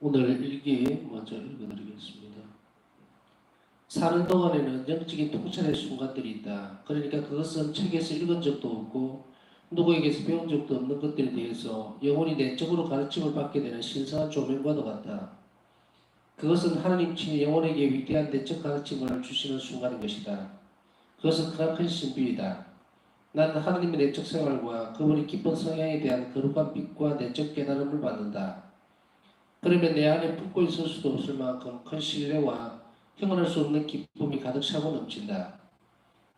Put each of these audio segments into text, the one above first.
오늘 일기 먼저 읽어드리겠습니다. 사는 동안에는 영적인 통찰의 순간들이 있다. 그러니까 그것은 책에서 읽은 적도 없고 누구에게서 배운 적도 없는 것들에 대해서 영혼이 내적으로 가르침을 받게 되는 신성한 조명과도 같다. 그것은 하나님 친히 영혼에게 위대한 내적 가르침을 주시는 순간인 것이다. 그것은 크나큰 신비이다. 나는 하나님의 내적 생활과 그분의 깊은 성향에 대한 거룩한 빛과 내적 깨달음을 받는다. 그러면 내 안에 품고 있을 수도 없을 만큼 큰 신뢰와 형언할 수 없는 기쁨이 가득 차고 넘친다.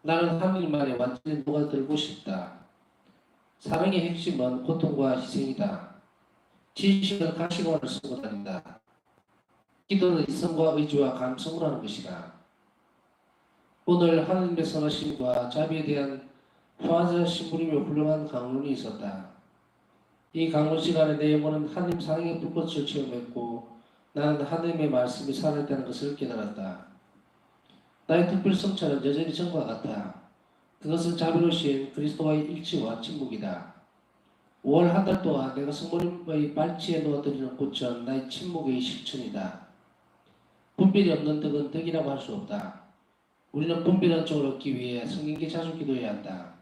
나는 하나님 안에 완전히 녹아들고 싶다. 사랑의 핵심은 고통과 희생이다. 지식은 가시관을 쓰고 다닌다. 기도는 이성과 의지와 감성으로 하는 것이다. 오늘 하나님의 선하심과 자비에 대한 화자 신부님의 훌륭한 강론이 있었다. 이 강론 시간에 내 영혼은 하나님 사랑의 불꽃을 체험했고 나는 하나님의 말씀이 살아있다는 것을 깨달았다. 나의 특별 성찰은 여전히 전과 같아. 그것은 자비로우신 그리스도와의 일치와 침묵이다. 5월 한 달 동안 내가 성모님의 발치에 놓아드리는 꽃은 나의 침묵의 실천이다. 분별이 없는 덕은 덕이라고 할 수 없다. 우리는 분별한 쪽을 얻기 위해 성경께 자주 기도해야 한다.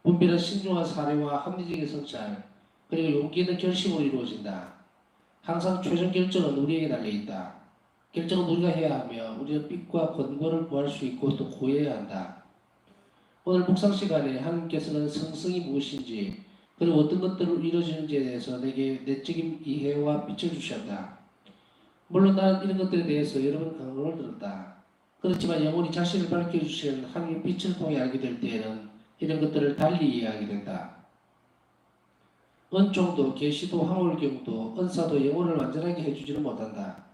분별은 신중한 사례와 합리적인 성찰, 그리고 용기 있는 결심으로 이루어진다. 항상 최종 결정은 우리에게 달려있다. 결정은 우리가 해야 하며 우리는 빛과 권고를 구할 수 있고 또 구해야 한다. 오늘 묵상 시간에 하나님께서는 성성이 무엇인지 그리고 어떤 것들로 이루어지는지에 대해서 내게 내적인 이해와 빛을 주셨다. 물론 나는 이런 것들에 대해서 여러 번 강론을 들었다. 그렇지만 영원히 자신을 밝혀주시는 하나님의 빛을 통해 알게 될 때에는 이런 것들을 달리 이해하게 된다. 은총도 계시도 황홀경도 은사도 영혼을 완전하게 해주지는 못한다.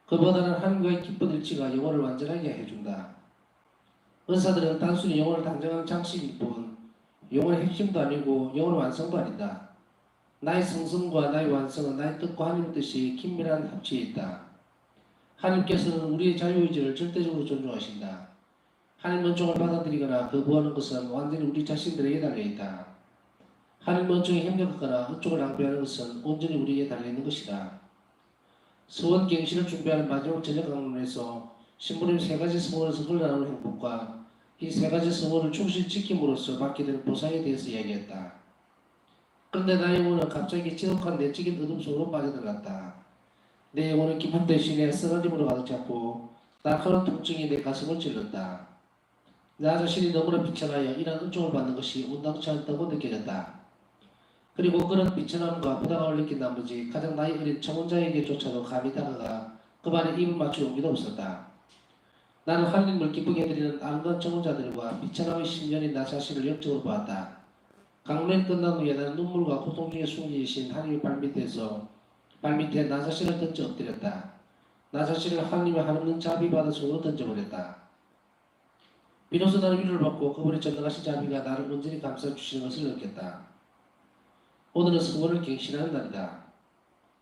그보다는 하나님과의 깊은 일치가 영혼을 완전하게 해준다. 은사들은 단순히 영혼을 단정한 장식일 뿐 영혼의 핵심도 아니고 영혼의 완성도 아니다. 나의 성성과 나의 완성은 나의 뜻과 하나님의 뜻이 긴밀한 합치에 있다. 하나님께서는 우리의 자유의지를 절대적으로 존중하신다. 하나님 은총을 받아들이거나 거부하는 것은 완전히 우리 자신들에게 달려있다. 하나님 은총에 협력하거나 은총을 낭비하는 것은 온전히 우리에게 달려있는 것이다. 서원 갱신을 준비하는 마지막 저녁 강론에서 신부님 세 가지 서원에서 흘러나오는 행복과 이 세 가지 서원을 충실히 지킴으로써 받게 되는 보상에 대해서 이야기했다. 그런데 나의 영혼은 갑자기 지독한 내적인 어둠 속으로 빠져들었다. 내 영혼은 기쁨 대신에 쓰러짐으로 가득 찼고 날카로운 통증이 내 가슴을 찔렀다. 나 자신이 너무나 비천하여 이런 은총을 받는 것이 온당치 않다고 느껴졌다. 그리고 그런 비천함과 부담감을 느낀 나머지 가장 나이 어린 청혼자에게조차도 감히 다가가 그 말에 입을 맞출 용기도 없었다. 나는 하나님을 기쁘게 해드리는 아름다운 청혼자들과 비천함의 신년인 나 자신을 영적으로 보았다. 강론이 끝난 후에 나는 눈물과 고통 중에 숨기신 하나님의 발밑에 나 자신을 던져 엎드렸다. 나 자신을 하나님의 한없는 자비바다 속으로 던져버렸다. 비로소 나는 위로를 받고 그분의 전능하신 자비가 나를 온전히 감싸주시는 것을 느꼈다. 오늘은 성원을 갱신하는 날이다.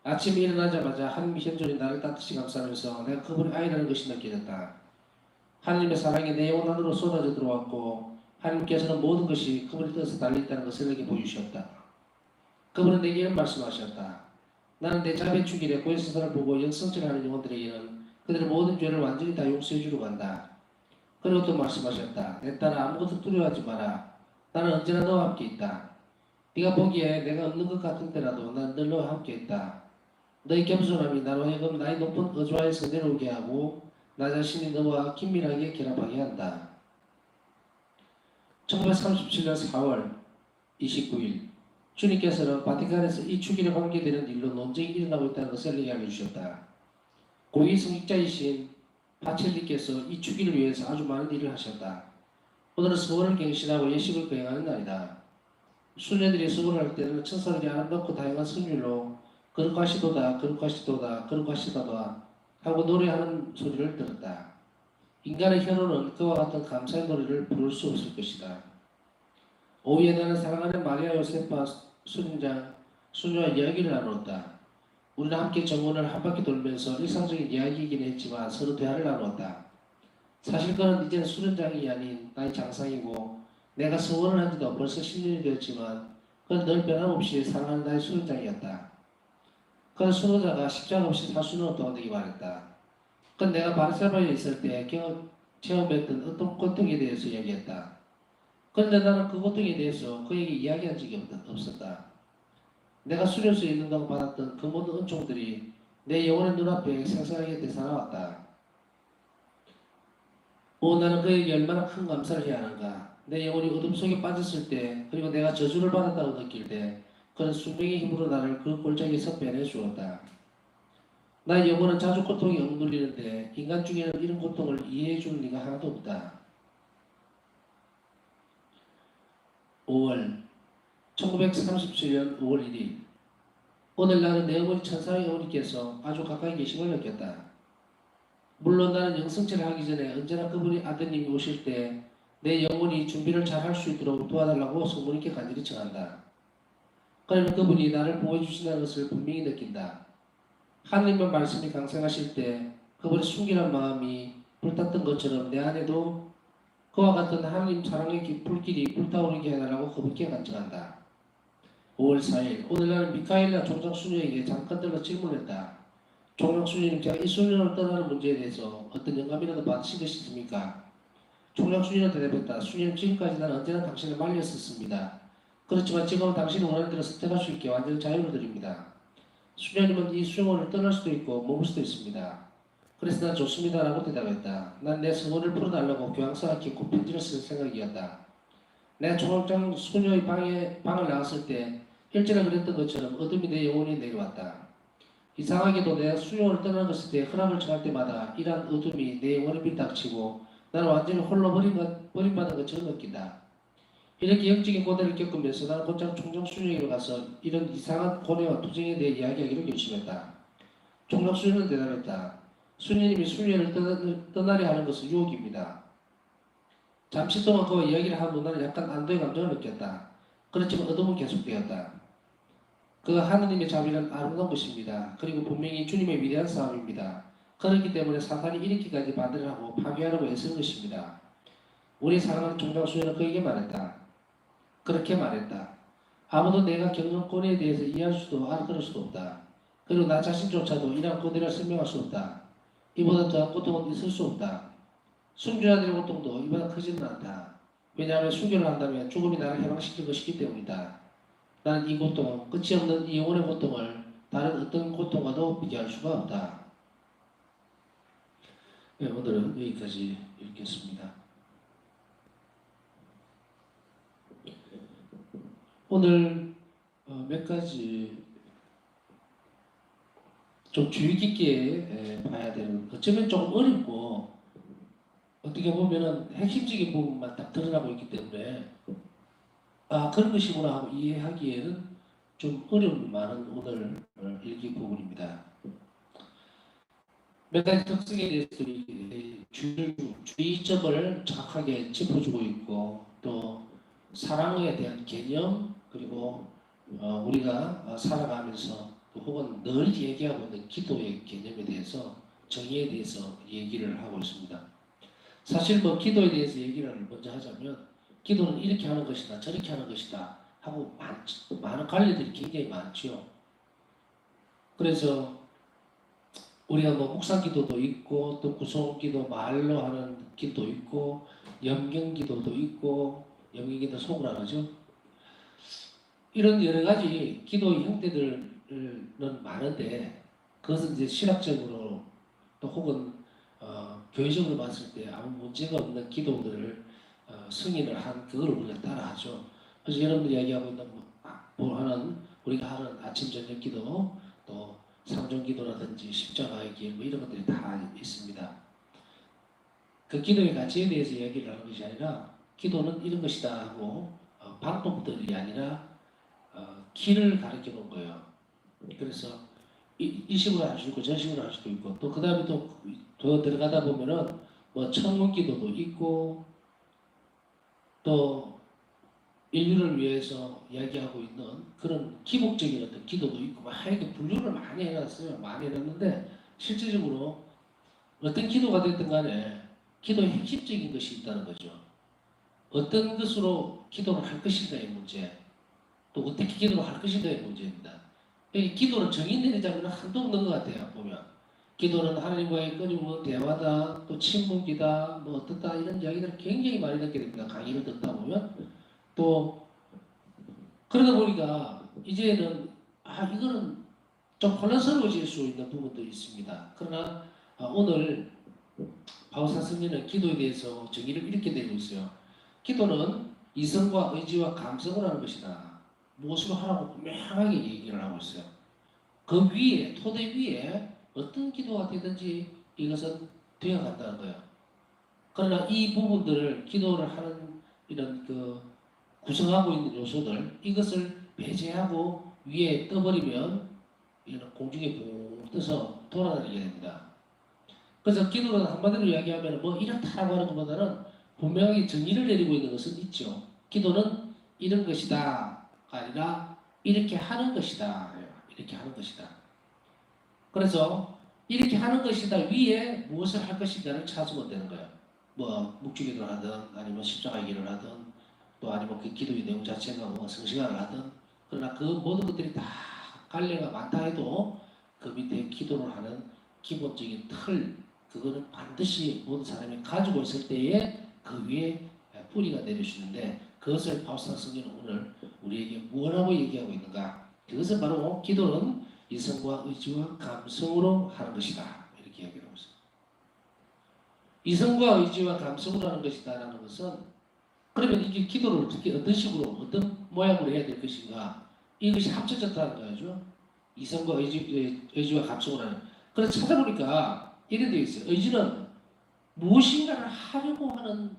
아침에 일어나자마자 하나님의 현존이 나를 따뜻이 감싸면서 내가 그분의 아이라는 것이 느껴졌다. 하나님의 사랑이 내 영혼 안으로 쏟아져 들어왔고 하나님께서는 모든 것이 그분의 뜻에 달려있다는 것을 내게 보여주셨다. 그분은 내게 이런 말씀하셨다. 나는 내 자비의 축일에 고해성사를 보고 영성질하는 영혼들에게는 그들의 모든 죄를 완전히 다 용서해 주려고 한다. 그리고 또 말씀하셨다. 내 딸아 아무것도 두려워하지 마라. 나는 언제나 너와 함께 있다. 네가 보기에 내가 없는 것 같은 때라도 난 늘 너와 함께 있다. 너의 겸손함이 나로 하여금 나의 높은 어조화에서 내려오게 하고 나 자신이 너와 긴밀하게 결합하게 한다. 1937년 4월 29일 주님께서는 바티칸에서 이 축일에 관계되는 일로 논쟁이 일어나고 있다는 것을 내게 알려주셨다. 고위 성직자이신 파첼리께서 이 축일을 위해서 아주 많은 일을 하셨다. 오늘은 서원을 갱신하고 예식을 거행하는 날이다. 수녀들이 수고를 할 때는 천사들이 아름답고 다양한 성율로 거룩하시도다 거룩하시도다 거룩하시도다 하고 노래하는 소리를 들었다. 인간의 혀로는 그와 같은 감사의 노래를 부를 수 없을 것이다. 오후에 나는 사랑하는 마리아 요세파 수녀와 이야기를 나누었다. 우리는 함께 정원을 한 바퀴 돌면서 일상적인 이야기이긴 했지만 서로 대화를 나누었다. 사실 그는 이제는 수련장이 아닌 나의 장상이고 내가 서원을 한 지도 벌써 10년이 되었지만 그는 늘 변함없이 사랑하는 나의 수련장이었다. 그 수도자가 십자가 없이 살 수는 없다고 내게 말했다. 그 내가 바르셀로나에 있을 때 체험했던 어떤 고통에 대해서 얘기했다. 그런데 나는 그 고통에 대해서 그에게 이야기한 적이 없었다. 내가 수료소에 있는다고 받았던 그 모든 은총들이 내 영혼의 눈앞에 생생하게 되살아왔다. 나는 그에게 얼마나 큰 감사를 해야 하는가. 내 영혼이 어둠 속에 빠졌을 때, 그리고 내가 저주를 받았다고 느낄 때, 그는 숙명의 힘으로 나를 그 골짜기에서 빼내 주었다. 나의 영혼은 자주 고통에 억눌리는데 인간 중에는 이런 고통을 이해해 줄 리가 하나도 없다. 5월 1937년 5월 1일 오늘 나는 내 어머니 천사의 어머니께서 아주 가까이 계심을 느꼈다. 물론 나는 영성체를 하기 전에 언제나 그분이 아드님이 오실 때 내 영혼이 준비를 잘 할 수 있도록 도와달라고 성모님께 간절히 청한다. 그러면 그분이 나를 보호해 주신다는 것을 분명히 느낀다. 하나님의 말씀이 강성하실 때 그분의 순결한 마음이 불탔던 것처럼 내 안에도 그와 같은 하나님 사랑의 불길이 불타오르게 해달라고 그분께 간청한다. 5월 4일 오늘 나는 미카엘라 총장 수녀에게 잠깐 들러 질문했다. 총장 수녀님, 제가 이 수녀를 떠나는 문제에 대해서 어떤 영감이라도 받으신 것이 있습니까? 총장 수녀는 대답했다. 수녀님, 지금까지 나는 언제나 당신을 말렸었습니다. 그렇지만 지금은 당신이 원하는 대로 선택할 수 있게 완전히 자유를 드립니다. 수녀님은 이 수용원을 떠날 수도 있고 머물 수도 있습니다. 그래서 난 좋습니다 라고 대답했다. 난 내 성원을 풀어달라고 교황사한테 꼭 편지를 쓸 생각이었다. 내가 총장 수녀의 방을 나갔을 때 일전에 그랬던 것처럼 어둠이 내 영혼에 내려왔다. 이상하게도 내가 수용을 떠나는 것일 때 허락을 청할 때마다 이러한 어둠이 내 영혼을 밀닥치고 나는 완전히 홀로 버림받은 것처럼 느낀다. 이렇게 영적인 고뇌를 겪으면서 나는 곧장 총장 수녀에게 가서 이런 이상한 고뇌와 투쟁에 대해 이야기하기로 결심했다. 총장 수녀는 대답했다. 수녀님이 수녀를 떠나려 하는 것은 유혹입니다. 잠시 동안 그와 이야기를 한 후 나는 약간 안도의 감정을 느꼈다. 그렇지만 어둠은 계속되었다. 그 하느님의 자비는 아름다운 것입니다. 그리고 분명히 주님의 위대한 싸움입니다. 그렇기 때문에 사탄이 이렇게까지 반대를 하고 파괴하려고 애쓰는 것입니다. 우리 사랑하는 총장 수녀는 그에게 말했다. 그렇게 말했다. 아무도 내가 겪는 고뇌에 대해서 이해할 수도 알아들을 수도 없다. 그리고 나 자신조차도 이러한 고뇌를 설명할 수 없다. 이보다 더한 고통은 있을 수 없다. 순교자들의 고통도 이보다 크지는 않다. 왜냐하면 순교를 한다면 죽음이 나를 해방시킬 것이기 때문이다. 나는 이 고통은 끝이 없는 이 영혼의 고통을 다른 어떤 고통과도 비교할 수가 없다. 네, 오늘은 여기까지 읽겠습니다. 오늘 몇 가지 좀 주의 깊게 봐야 되는, 어쩌면 조금 어렵고 어떻게 보면은 핵심적인 부분만 딱 드러나고 있기 때문에 그런 것이구나 하고 이해하기에는 좀 어려움이 많은 오늘 일기 부분입니다. 몇 가지 특성에 대해서 주의점을 정확하게 짚어주고 있고 또 사랑에 대한 개념 그리고 우리가 살아가면서 혹은 늘 얘기하고 있는 기도의 개념에 대해서 정의에 대해서 얘기를 하고 있습니다. 사실 뭐 기도에 대해서 얘기를 먼저 하자면 기도는 이렇게 하는 것이다 저렇게 하는 것이다 하고 많은 관례들이 굉장히 많죠. 그래서 우리가 뭐 묵상 기도도 있고 또 구속 기도 말로 하는 기도 있고 염경 기도도 있고 염경 기도 속으로 하죠. 이런 여러 가지 기도의 형태들은 많은데 그것은 이제 신학적으로 또 혹은 교회적으로 봤을 때 아무 문제가 없는 기도들을 승인을 한 그걸 우리가 따라하죠. 그래서 여러분들이 이야기하고 있는 뭐 하는 우리가 하는 아침 저녁 기도 또 삼종 기도라든지 십자가의 길 뭐 이런 것들이 다 있습니다. 그 기도의 가치에 대해서 이야기를 하는 것이 아니라 기도는 이런 것이다 하고 방법들이 아니라 길을 가르쳐 놓은 거예요. 그래서 이 식으로 할 수 있고 저 식으로 할 수도 있고 또 그 다음에 또 더 들어가다 보면은 뭐 천국 기도도 있고 또 인류를 위해서 이야기하고 있는 그런 기복적인 어떤 기도도 있고 막 이렇게 분류를 많이 해놨어요. 많이 해놨는데 실질적으로 어떤 기도가 됐든 간에 기도의 핵심적인 것이 있다는 거죠. 어떤 것으로 기도를 할 것인가의 문제 또 어떻게 기도를 할 것인가의 문제입니다. 이 기도는 정의 내리자면 한도 없는 것 같아요. 보면 기도는 하나님과의 끊임없는 대화다, 또 침묵이다, 뭐 어떻다 이런 이야기들을 굉장히 많이 듣게 됩니다. 강의를 듣다 보면 또 그러다 보니까 이제는 이거는 좀 혼란스러워질 수 있는 부분도 있습니다. 그러나 오늘 바울사 승리는 기도에 대해서 정의를 이렇게 내리고 있어요. 기도는 이성과 의지와 감성을 하는 것이다. 무엇으로 하라고 분명하게 얘기를 하고 있어요. 그 위에 토대 위에 어떤 기도가 되든지 이것은 되어간다는 거예요. 그러나 이 부분들을 기도를 하는 이런 구성하고 있는 요소들 이것을 배제하고 위에 떠버리면 이런 공중에 붕 떠서 돌아다니게 됩니다. 그래서 기도는 한마디로 이야기하면 뭐 이렇다라고 하는 것보다는 분명하게 정의를 내리고 있는 것은 있죠. 기도는 이런 것이다 아니라 이렇게 하는 것이다. 이렇게 하는 것이다. 그래서 이렇게 하는 것이다 위에 무엇을 할 것인가를 찾으면 되는 거예요. 뭐 묵주기도를 하든 아니면 십자가 기도를 하든 또 아니면 그 기도의 내용 자체가 뭐 성시간을 하든 그러나 그 모든 것들이 다 갈래가 많다 해도 그 밑에 기도를 하는 기본적인 틀 그거는 반드시 모든 사람이 가지고 있을 때에 그 위에 뿌리가 내려주는데 그것을 바울사 성경은 오늘 우리에게 뭐라고 얘기하고 있는가? 그것은 바로 기도는 이성과 의지와 감성으로 하는 것이다. 이렇게 얘기하고 있습니다. 이성과 의지와 감성으로 하는 것이다라는 것은 그러면 이게 기도를 어떻게 어떤 식으로 어떤 모양으로 해야 될 것인가? 이것이 합쳐졌다는 거죠. 이성과 의지와 감성으로 하는. 그래서 찾아보니까 이런 데 있어요. 의지는 무엇인가를 하려고 하는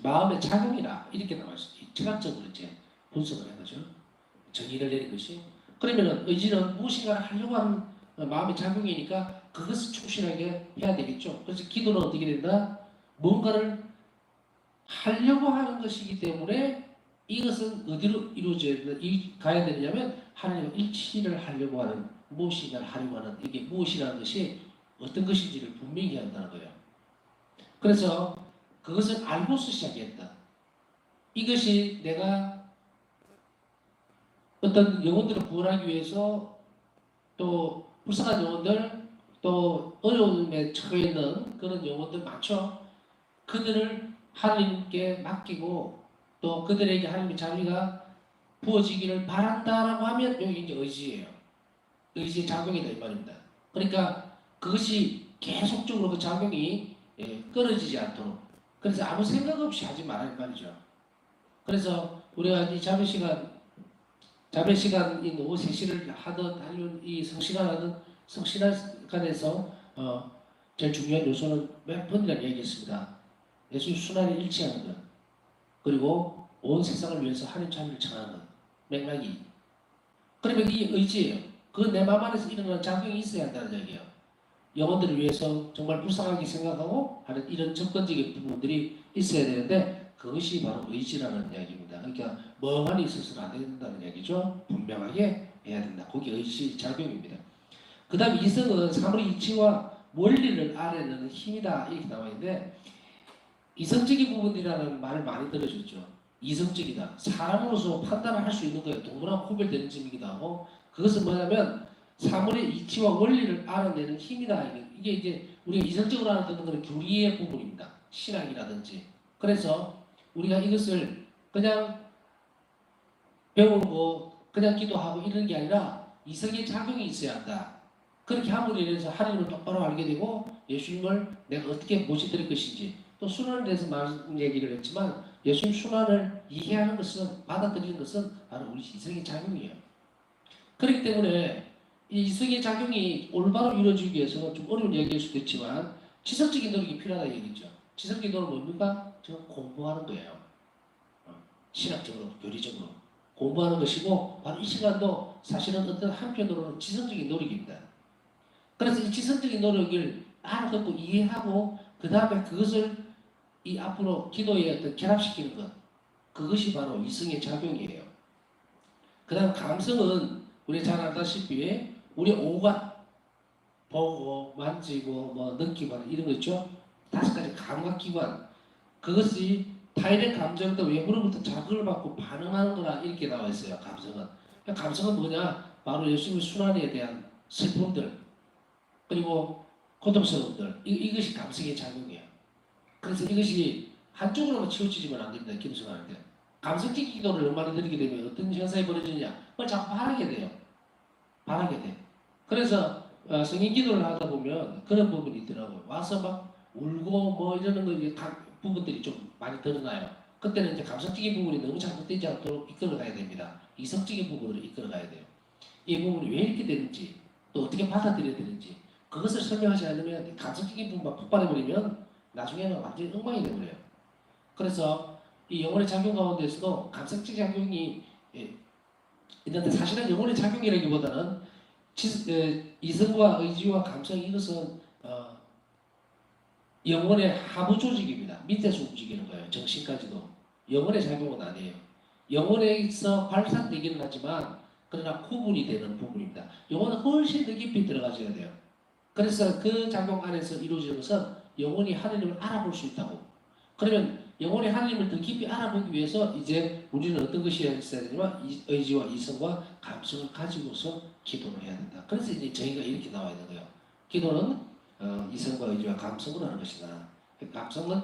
마음의 작용이라 이렇게 나와 있어요. 철학적으로 이제 분석을 한 거죠. 정의를 내린 것이. 그러면은 의지는 무엇인가를 하려고 하는 마음의 작용이니까 그것을 충실하게 해야 되겠죠. 그래서 기도는 어떻게 된다? 뭔가를 하려고 하는 것이기 때문에 이것은 어디로 가야 되느냐면 하나님과 일치를 하려고 하는 무엇인가를 하려고 하는 이게 무엇이라는 것이 어떤 것인지를 분명히 해야 한다는 거예요. 그래서 그것을 알고서 시작했다. 이것이 내가 어떤 영혼들을 구원하기 위해서 또 불쌍한 영혼들 또 어려움에 처해 있는 그런 영혼들 많죠. 그들을 하나님께 맡기고 또 그들에게 하나님의 자비가 부어지기를 바란다라고 하면 여기 이제 의지예요. 의지의 작용이다 이 말입니다. 그러니까 그것이 계속적으로 그 작용이 끊어지지 않도록 그래서 아무 생각 없이 하지 말아야 말이죠. 그래서 우리가 이 자매 시간인 오후 3시를 하든 아니면 이 성시간 하든 성시간에서 제일 중요한 요소는 몇 번이나 얘기했습니다. 예수의 순환에 일치하는 것 그리고 온 세상을 위해서 하나님 자비를 청하는 것 맥락이 그러면 이 의지예요. 그 내 마음 안에서 일어나는 작용이 있어야 한다는 얘기예요. 영혼들을 위해서 정말 불쌍하게 생각하고 하는 이런 접근적인 부분들이 있어야 되는데 그것이 바로 의지라는 이야기입니다. 그러니까 멍하니 있어서는 안 된다는 얘기죠. 분명하게 해야 된다. 그게 의지 작용입니다. 그 다음 이성은 사물의 이치와 원리를 알아내는 힘이다 이렇게 나와 있는데 이성적인 부분이라는 말을 많이 들어줬죠. 이성적이다. 사람으로서 판단을 할 수 있는 거예요. 동물하고 구별되는 점이기도 하고 그것은 뭐냐면 사물의 이치와 원리를 알아내는 힘이다. 이게 이제 우리가 이성적으로 알아듣는 것은 교리의 부분입니다. 신학이라든지. 그래서 우리가 이것을 그냥 배우고 그냥 기도하고 이런 게 아니라 이성의 작용이 있어야 한다. 그렇게 함으로 인해서 하나님을 똑바로 알게 되고 예수님을 내가 어떻게 모셔드릴 것인지 또 순환에 대해서 많은 얘기를 했지만 예수님 순환을 이해하는 것은 받아들이는 것은 바로 우리 이성의 작용이에요. 그렇기 때문에 이 이성의 작용이 올바로 이루어지기 위해서는 좀 어려운 얘기일 수도 있지만 지성적인 노력이 필요하다 얘기죠. 지성적인 노력은 뭡니까? 지금 공부하는 거예요. 신학적으로, 교리적으로 공부하는 것이고 바로 이 시간도 사실은 어떤 한편으로는 지성적인 노력입니다. 그래서 이 지성적인 노력을 알아듣고 이해하고 그 다음에 그것을 이 앞으로 기도에 어떤 결합시키는 것 그것이 바로 이성의 작용이에요. 그 다음 감성은 우리 잘 알다시피 우리 오감 보고 만지고 뭐 느끼고 이런 거 있죠. 5가지 감각기관 그것이 타인의 감정도 외부로부터 자극을 받고 반응하는 거라 이렇게 나와 있어요. 감성은 감성은 뭐냐? 바로 예수님의 순환에 대한 슬픔들, 그리고 고통스러움들, 이것이 감성의 작용이에요. 그래서 이것이 한쪽으로만 치우치지면 안 됩니다. 기도 생활할 때. 감성적 기도를 너무 드리게 되면 어떤 현상이 벌어지느냐? 그걸 자꾸 바라게 돼요. 바라게 돼. 그래서 성인 기도를 하다 보면 그런 부분이 있더라고요. 와서 막 울고 뭐 이러는 거 이제 각 부분들이 좀 많이 드러나요. 그때는 이제 감성적인 부분이 너무 잘못되지 않도록 이끌어 가야 됩니다. 이성적인 부분으로 이끌어 가야 돼요. 이 부분이 왜 이렇게 되는지 또 어떻게 받아들여야 되는지 그것을 설명하지 않으면 감성적인 부분만 폭발해버리면 나중에는 완전히 엉망이 되버려요. 그래서 이 영혼의 작용 가운데서도 감성적 작용이 있는데 사실은 영혼의 작용이라기보다는 이성과 의지와 감성 이것은 영혼의 하부 조직입니다. 밑에서 움직이는 거예요. 정신까지도. 영혼의 작용은 아니에요. 영혼에 있어 발산되기는 하지만 그러나 구분이 되는 부분입니다. 영혼은 훨씬 더 깊이 들어가줘야 돼요. 그래서 그 작용 안에서 이루어지는 것은 영혼이 하느님을 알아볼 수 있다고. 그러면 영혼이 하느님을 더 깊이 알아보기 위해서 이제 우리는 어떤 것이 있어야 되냐면 의지와 이성과 감성을 가지고서 기도를 해야 된다. 그래서 이제 저희가 이렇게 나와 있는 거예요. 기도는 이성과 의지와 감성으로 하는 것이다. 감성은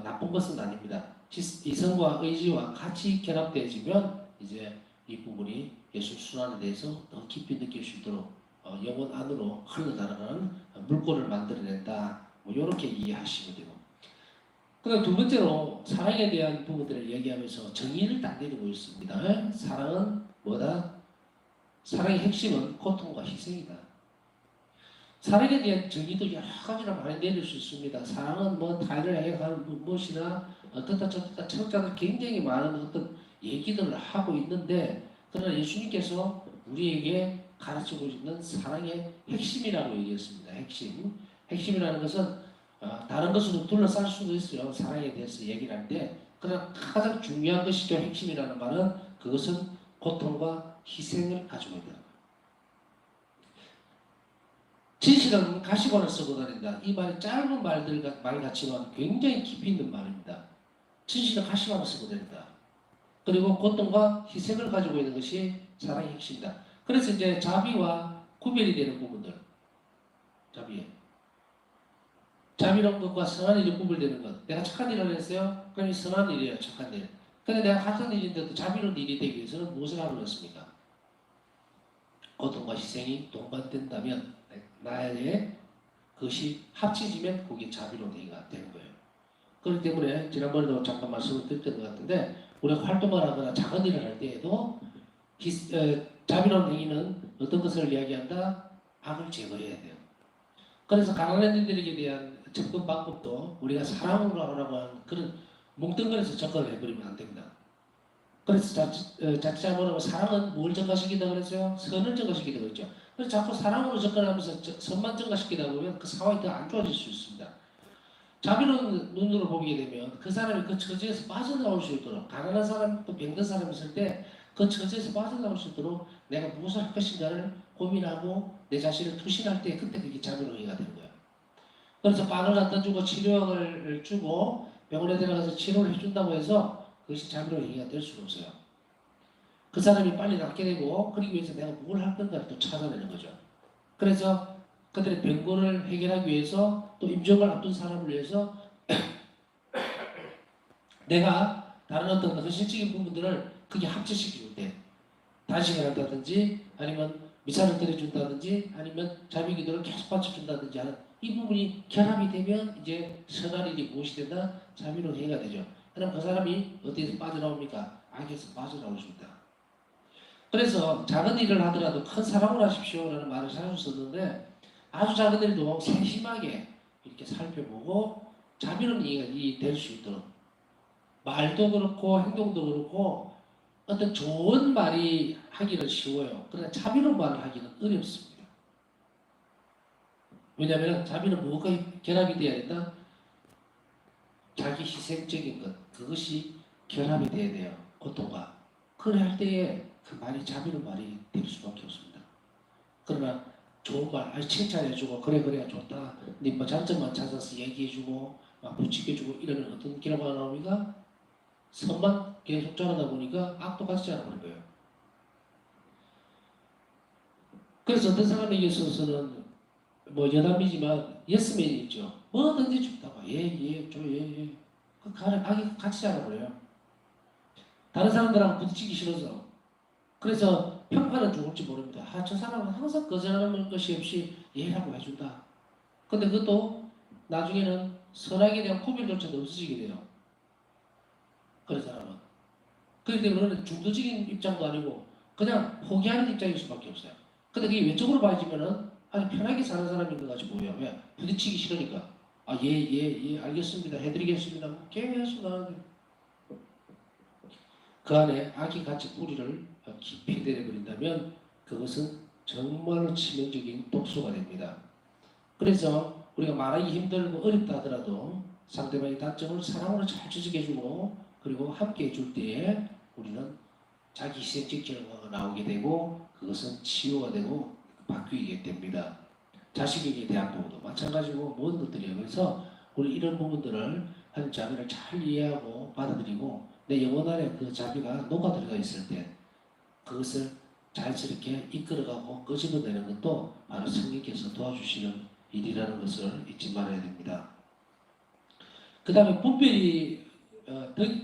나쁜 것은 아닙니다. 이성과 의지와 같이 결합되어지면 이제 이 부분이 예수 순환에 대해서 더 깊이 느낄 수 있도록 영혼 안으로 흘러나가는 물꼬를 만들어낸다. 뭐 이렇게 이해하시면 되고. 그다음 두 번째로 사랑에 대한 부분들을 얘기하면서 정의를 딱 내리고 있습니다. 사랑은 뭐다? 사랑의 핵심은 고통과 희생이다. 사랑에 대한 정의도 여러 가지로 많이 내릴 수 있습니다. 사랑은 뭐 타인을 해가는 무엇이나 어떻다 저떻다 철자들 굉장히 많은 어떤 얘기들을 하고 있는데 그러나 예수님께서 우리에게 가르치고 있는 사랑의 핵심이라고 얘기했습니다. 핵심. 핵심이라는 것은 다른 것으로 둘러쌀 수도 있어요. 사랑에 대해서 얘기를 할 때. 그러나 가장 중요한 것이죠. 핵심이라는 말은 그것은 고통과 희생을 가지고 있다. 진실은 가시관을 쓰고 다닌다. 이 말이 짧은 말 같지만 굉장히 깊이 있는 말입니다. 진실은 가시관을 쓰고 다닌다. 그리고 고통과 희생을 가지고 있는 것이 사랑의 핵심이다. 그래서 이제 자비와 구별이 되는 부분들. 자비로운 것과 선한 일이 구별되는 것. 내가 착한 일을 했어요? 그럼 이 선한 일이에요. 착한 일. 근데 내가 같은 일인데도 자비로운 일이 되기 위해서는 무엇을 하고 있습니까? 고통과 희생이 동반된다면 나의 그것이 합쳐지면 그게 자비로운 행위가 되는 거예요. 그렇기 때문에 지난번에도 잠깐 말씀을 드렸던 것 같은데 우리가 활동을 하거나 작은 일을 할 때에도 자비로운 행위는 어떤 것을 이야기한다? 악을 제거해야 돼요. 그래서 가난한 이들에게 대한 접근 방법도 우리가 사랑으로 하라고 하는 그런 뭉뚱그려서 접근을 해버리면 안 됩니다. 그래서 자칫하면 사랑은 뭘 증가시킨다 그랬어요? 선을 증가시킨다 그랬죠. 그래서 자꾸 사랑으로 접근하면서 선만 증가시키다 보면 그 상황이 더 안 좋아질 수 있습니다. 자비로운 눈으로 보게 되면 그 사람이 그 처지에서 빠져나올 수 있도록 가난한 사람 또 병든 사람이 있을 때 그 처지에서 빠져나올 수 있도록 내가 무엇을 할 것인가를 고민하고 내 자신을 투신할 때 그때 그게 자비로운 행위가 되는 거예요. 그래서 빵을 갖다 주고 치료약을 주고 병원에 데려가서 치료를 해준다고 해서 그것이 자비로운 행위가 될 수가 없어요. 그 사람이 빨리 낫게 되고 그러기 위해서 내가 뭘 할 건가를 또 찾아내는 거죠. 그래서 그들의 병고를 해결하기 위해서 또 임종을 앞둔 사람을 위해서 내가 다른 어떤 현실적인 부분들을 그게 합체시킬 때 단식을 한다든지 아니면 미사를 드려준다든지 아니면 자비기도를 계속 받쳐준다든지 하는 이 부분이 결합이 되면 이제 선한 일이 무엇이 된다? 자비로운 행위가 되죠. 그럼 그 사람이 어디에서 빠져나옵니까? 악에서 빠져나올 수 있다. 그래서 작은 일을 하더라도 큰 사랑을 하십시오라는 말을 자주 썼는데 아주 작은 일도 세심하게 이렇게 살펴보고 자비로운 일이 될 수 있도록 말도 그렇고 행동도 그렇고 어떤 좋은 말이 하기는 쉬워요. 그러나 자비로운 말을 하기는 어렵습니다. 왜냐하면 자비는 무엇과 결합이 되어야 된다? 자기 희생적인 것 그것이 결합이 되어야 돼요. 고통과 그래 할 때에 그 말이 자비로운 말이 될 수밖에 없습니다. 그러나 좋은 말, 칭찬해주고 그래 그래야 좋다. 네 뭐 장점만 찾아서 얘기해주고 막 부추겨주고 이러면 어떤 결과가 나옵니까? 선만 계속 자라다 보니까 악도 같이 자라버린 거예요. 그래서 어떤 사람에게 있어서는 뭐 여담이지만 예스맨이 있죠. 뭐든지 좋다고 예예줘예예 그 아기 같이 자라버려요. 다른 사람들하고 부딪히기 싫어서. 그래서 평판은 좋을지 모릅니다. 아, 저 사람은 항상 거절하는 것이 없이 예라고 해준다. 근데 그것도 나중에는 선악에 대한 구별조차도 없어지게 돼요. 그런 사람은. 그렇기 때문에 중도적인 입장도 아니고 그냥 포기하는 입장일 수밖에 없어요. 근데 그게 외적으로 봐지면은 아주 편하게 사는 사람인 것 같이 보여요. 왜? 부딪히기 싫으니까. 아, 예, 알겠습니다. 해드리겠습니다. 계속 나는데 그 안에 악이 같이 뿌리를 깊이 내려버린다면 그것은 정말로 치명적인 독소가 됩니다. 그래서 우리가 말하기 힘들고 어렵다 하더라도 상대방의 단점을 사랑으로 잘 지적해주고 그리고 함께 해줄 때에 우리는 자기 희생 지키는 거가 나오게 되고 그것은 치유가 되고 바뀌게 됩니다. 자식에게 대한 부분도 마찬가지고 모든 것들이에요. 그래서 우리 이런 부분들을 한 자비를 잘 이해하고 받아들이고 내 영혼 안에 그 자비가 녹아 들어가 있을 때 그것을 자연스럽게 이끌어가고 끄집어내는 것도 바로 성령께서 도와주시는 일이라는 것을 잊지 말아야 됩니다. 그 다음에 분별이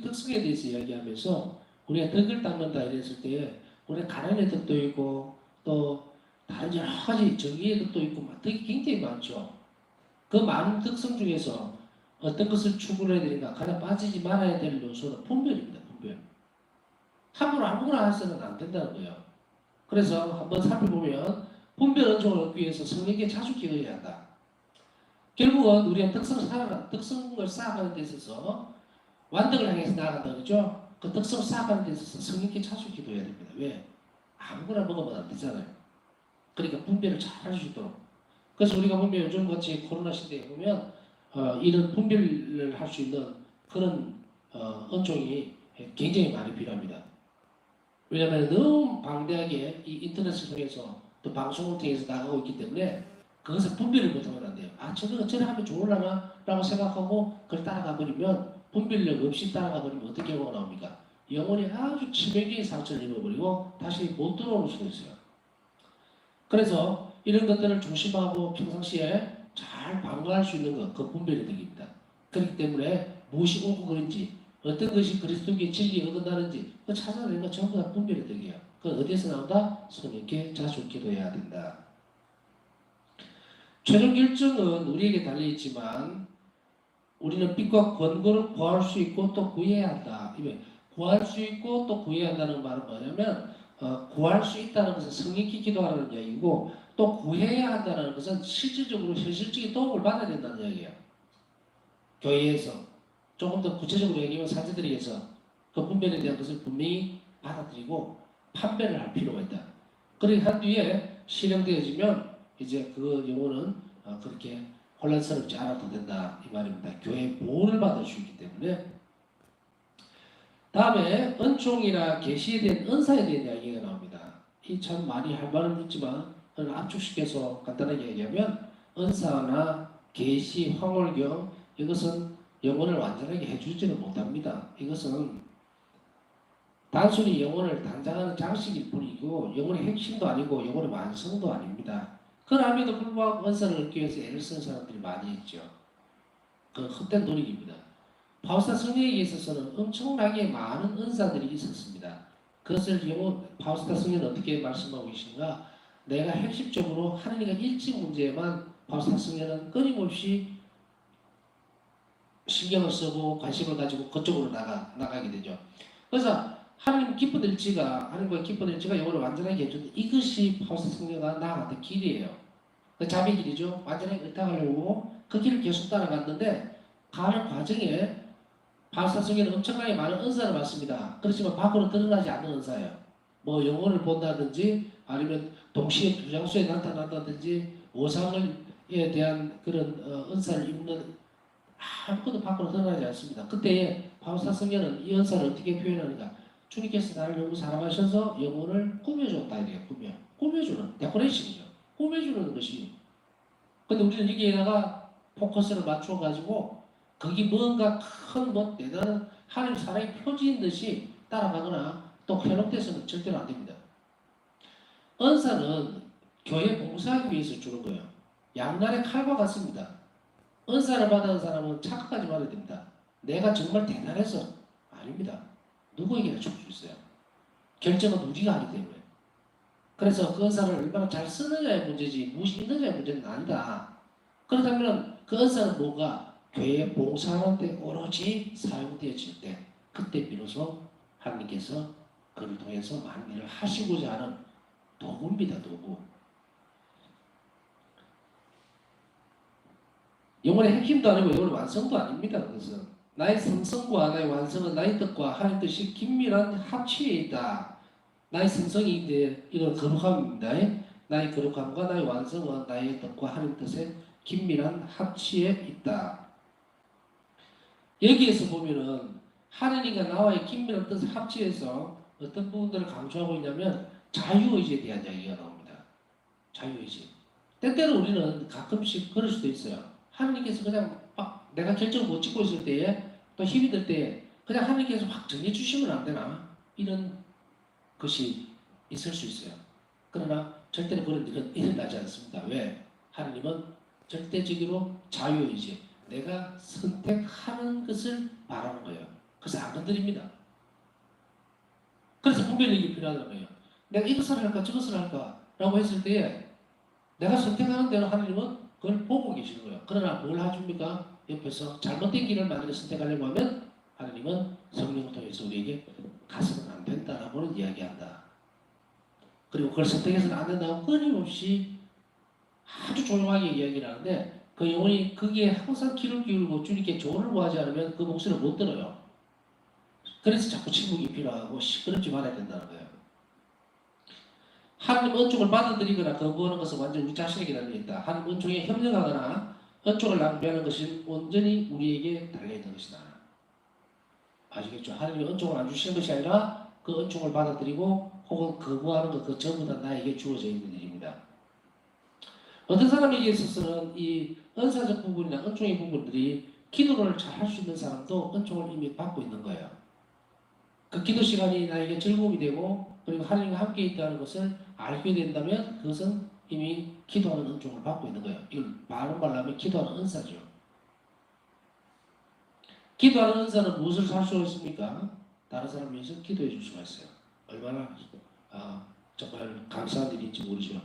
특성에 대해서 이야기하면서 우리가 덕을 닦는다 이랬을 때 우리가 가난의 덕도 있고 또 다른 여러 가지 정의의 덕도 있고 덕이 굉장히 많죠. 그 많은 특성 중에서 어떤 것을 추구해야 되는가 가장 빠지지 말아야 될 요소는 분별입니다. 분별. 함부로 아무거나 해서는 안 된다는 거예요. 그래서 한번 살펴보면 분별 은총을 얻기 위해서 성령께 자주 기도해야 한다. 결국은 우리가 특성을 쌓아가는 데 있어서 완덕을 향해서 나아간다 그러죠? 그 특성을 쌓아가는 데 있어서 성령께 자주 기도해야 됩니다. 왜? 아무거나 먹으면 안 되잖아요. 그러니까 분별을 잘 할 수 있도록. 그래서 우리가 보면 요즘 같이 코로나 시대에 보면 이런 분별을 할 수 있는 그런 은총이 굉장히 많이 필요합니다. 왜냐하면 너무 방대하게 이 인터넷을 통해서 또 방송을 통해서 나가고 있기 때문에 그것을 분별을 못하면 안 돼요. 아, 저거 어쩌나 하면 좋을라나? 라고 생각하고 그걸 따라가 버리면 분별력 없이 따라가 버리면 어떤 경우가 나옵니까? 영혼이 아주 치명적인 상처를 입어버리고 다시 못 들어올 수도 있어요. 그래서 이런 것들을 조심하고 평상시에 잘 방어할 수 있는 것, 그 분별의 덕입니다. 그렇기 때문에 무엇이 옳고 그른지, 어떤 것이 그리스도의 진리에 어긋나는지 그 찾아내는 것 전부 다 분별의 덕이에요. 그 어디에서 나온다? 성령께 자주 기도해야 된다. 최종 결정은 우리에게 달려있지만 우리는 빛과 권고를 구할 수 있고 또 구해야 한다. 구할 수 있고 또 구해야 한다는 말은 뭐냐면 구할 수 있다는 것은 성령께 기도하라는 이야기고 또 구해야 한다는 것은 실질적으로 현실적인 도움을 받아야 된다는 이야기예요. 교회에서 조금 더 구체적으로 얘기하면 사제들에게서 그 분별에 대한 것을 분명히 받아들이고 판별을 할 필요가 있다. 그렇게 한 뒤에 실행되어지면 이제 그 영혼은 그렇게 혼란스럽지 않아도 된다 이 말입니다. 교회의 보호를 받을 수 있기 때문에. 다음에 은총이나 계시에 대한 은사에 대한 이야기가 나옵니다. 이 참 많이 할 말은 있지만 압축시켜서 간단하게 얘기하면 은사나 계시, 황홀경 이것은 영혼을 완전하게 해주지는 못합니다. 이것은 단순히 영혼을 단장하는 장식일 뿐이고 영혼의 핵심도 아니고 영혼의 완성도 아닙니다. 그럼에도 불구하고 은사를 얻기 위해서 애를 쓰는 사람들이 많이 있죠. 그 헛된 노력입니다. 바울사 성령에게 있어서는 엄청나게 많은 은사들이 있었습니다. 그것을 바울사 성령은 어떻게 말씀하고 계신가? 내가 핵심적으로 하느님과 일치 문제에만 바울사 성령은 끊임없이 신경을 쓰고 관심을 가지고 그쪽으로 나가게 되죠. 그래서 하나님과 기쁜 일치가 영혼을 완전하게 해주는데 이것이 바울사 성령과 나아갔던 길이에요. 그 자비 길이죠. 완전하게 의탁하려고 그 길을 계속 따라갔는데 가는 과정에 바울사 성령은 엄청나게 많은 은사를 받습니다. 그렇지만 밖으로 드러나지 않는 은사예요. 뭐 영혼을 본다든지 아니면 동시에 두 장소에 나타난다든지 오상에 대한 그런 은사를 입는 아무것도 밖으로 드러나지 않습니다. 그때 바울사 성령은 이 은사를 어떻게 표현하는가? 주님께서 나를 너무 사랑하셔서 영혼을 꾸며줬다 이래요. 꾸며주는 데코레이션이죠. 꾸며주는 것이. 근데 우리는 여기에다가 포커스를 맞춰가지고 거기 뭔가 큰 대단한 하나님 사랑의 표지인 듯이 따라가거나 또 현혹돼서는 절대로 안 됩니다. 은사는 교회 봉사하기 위해서 주는 거예요. 양날의 칼과 같습니다. 은사를 받은 사람은 착각하지 말아야 됩니다. 내가 정말 대단해서 아닙니다. 누구에게나 줄 수 있어요. 결정은 우리가 하기 때문에. 그래서 그 은사를 얼마나 잘 쓰느냐의 문제지 무엇이 있느냐의 문제는 아니다. 그렇다면 그 은사는 뭐가? 교회 봉사하는 데 오로지 사용되어질 때 그때 비로소 하나님께서 그를 통해서 많은 일을 하시고자 하는 도구입니다. 도구. 영혼의 핵심도 아니고 영혼의 완성도 아닙니다. 그것은 나의 성성과 나의 완성은 나의 뜻과 하나님 뜻이 긴밀한 합치에 있다. 나의 성성이 이제 이건 거룩함입니다. 나의 거룩함과 나의 완성은 나의 뜻과 하나님 뜻의 긴밀한 합치에 있다. 여기에서 보면은 하나님과 나와의 긴밀한 뜻의 합치에서 어떤 부분들을 강조하고 있냐면 자유의지에 대한 이야기가 나옵니다. 자유의지. 때때로 우리는 가끔씩 그럴 수도 있어요. 하나님께서 그냥 내가 결정을 못 짓고 있을 때에 또 힘이 들 때에 그냥 하나님께서 확 정해 주시면 안 되나? 이런 것이 있을 수 있어요. 그러나 절대로 그런 일은 일어나지 않습니다. 왜? 하나님은 절대적으로 자유의지, 내가 선택하는 것을 바라는 거예요. 그래서 안 건드립니다. 그래서 분별력이 필요하다는 거예요. 내가 이것을 할까 저것을 할까 라고 했을 때에 내가 선택하는 대로 하나님은 그걸 보고 계시는 거예요. 그러나 뭘 해줍니까? 옆에서 잘못된 길을 만약에 선택하려고 하면 하나님은 성령을 통해서 우리에게 가서는 안 된다라고는 이야기한다. 그리고 그걸 선택해서는 안 된다고 끊임없이 아주 조용하게 이야기를 하는데 그 영혼이 거기에 항상 귀를 기울이고 주님께 조언을 구하지 않으면 그 목소리를 못 들어요. 그래서 자꾸 침묵이 필요하고 시끄럽지 말아야 된다는 거예요. 하나님 은총을 받아들이거나 거부하는 것은 완전 우리 자신에게 달려있다. 하나님 은총에 협력하거나 은총을 낭비하는 것은 온전히 우리에게 달려있는 것이다. 아시겠죠? 하나님이 은총을 안 주시는 것이 아니라 그 은총을 받아들이고 혹은 거부하는 것 그 전부 다 나에게 주어져 있는 일입니다. 어떤 사람에게 있어서는 이 은사적 부분이나 은총의 부분들이 기도를 잘 할 수 있는 사람도 은총을 이미 받고 있는 거예요. 그 기도 시간이 나에게 즐거움이 되고 그리고 하나님과 함께 있다는 것을 알게 된다면 그것은 이미 기도하는 은총을 받고 있는 거예요. 이걸 바로 말하면 기도하는 은사죠. 기도하는 은사는 무엇을 살 수가 있습니까? 다른 사람 위해서 기도해 줄 수가 있어요. 얼마나 정말 감사한 일인지 모르죠.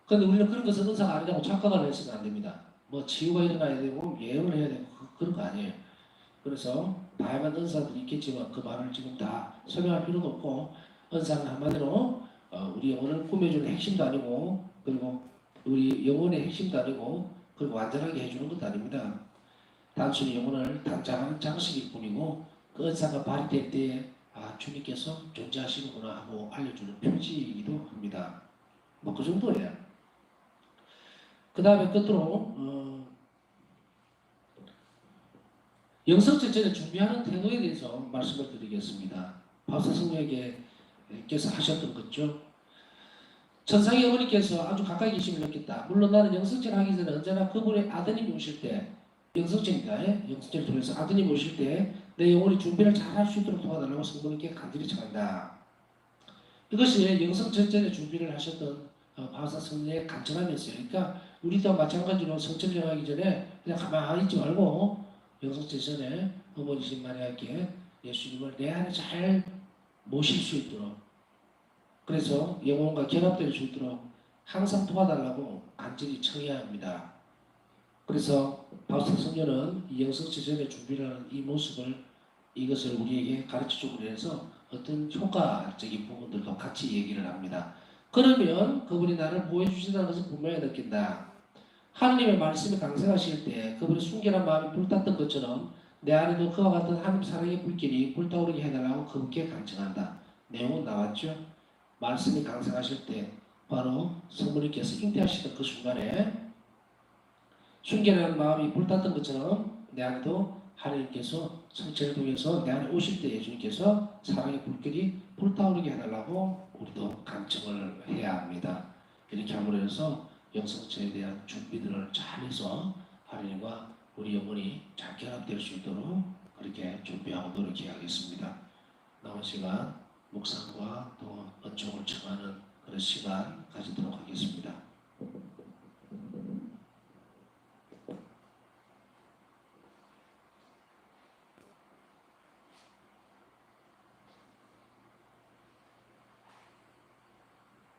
그런데 우리는 그런 것은 은사가 아니라고 착각을 해서는 안 됩니다. 뭐 치유가 일어나야 되고 예언을 해야 되고 그런 거 아니에요. 그래서 다양한 은사들이 있겠지만 그 말을 지금 다 설명할 필요도 없고 은사는 한마디로 우리 영혼을 꾸며주는 핵심도 아니고 그리고 우리 영혼의 핵심도 아니고 그리고 완전하게 해주는 것도 아닙니다. 단순히 영혼을 단장하는 장식일 뿐이고 그 은사가 발휘될 때에 주님께서 존재하시는구나 하고 알려주는 표지이기도 합니다. 뭐 그 정도예요. 그 다음에 끝으로 영성전쟁을 준비하는 태도에 대해서 말씀을 드리겠습니다. 바울사 성령에게께서 하셨던 거죠. 천상의 어머니께서 아주 가까이 계심을 느꼈다. 물론 나는 영성전 하기 전에 언제나 그분의 아드님이 오실 때 영성전입니다. 영성전을 통해서 아드님이 오실 때 내 영혼이 준비를 잘 할 수 있도록 도와달라고 성모님께 간절히 청한다. 이것이 영성전전의 준비를 하셨던 바울사 성령의 간절함이었어요. 그러니까 우리도 마찬가지로 성전을 하기 전에 그냥 가만히 있지 말고 영성전 전에 어머니신 마리아께 예수님을 내 안에 잘 모실 수 있도록 그래서 영혼과 결합될 수 있도록 항상 도와달라고 간절히 청해야 합니다. 그래서 바울사 성령은 이 영성전 전에 준비를 하는 이 모습을 이것을 우리에게 가르쳐주고 그래서 어떤 효과적인 부분들과 같이 얘기를 합니다. 그러면 그분이 나를 보호해 주신다는 것을 분명히 느낀다. 하나님의 말씀이 강성하실 때 그분의 순결한 마음이 불탔던 것처럼 내 안에도 그와 같은 하나님 사랑의 불길이 불타오르게 해달라고 그분께 간청한다. 내용은 나왔죠? 말씀이 강성하실 때 바로 성모님께서 잉태하시던 그 순간에 순결한 마음이 불탔던 것처럼 내 안에도 하나님께서 성체를 통해서 내 안에 오실 때 예수님께서 사랑의 불길이 불타오르게 해달라고 우리도 간청을 해야 합니다. 이렇게 함으로 해서 영성체에 대한 준비들을 잘해서 하나님과 우리 영혼이 잘 결합될 수 있도록 그렇게 준비하고 노력해야겠습니다. 남은 시간 묵상과 또 은총을 청하는 그런 시간 가지도록 하겠습니다.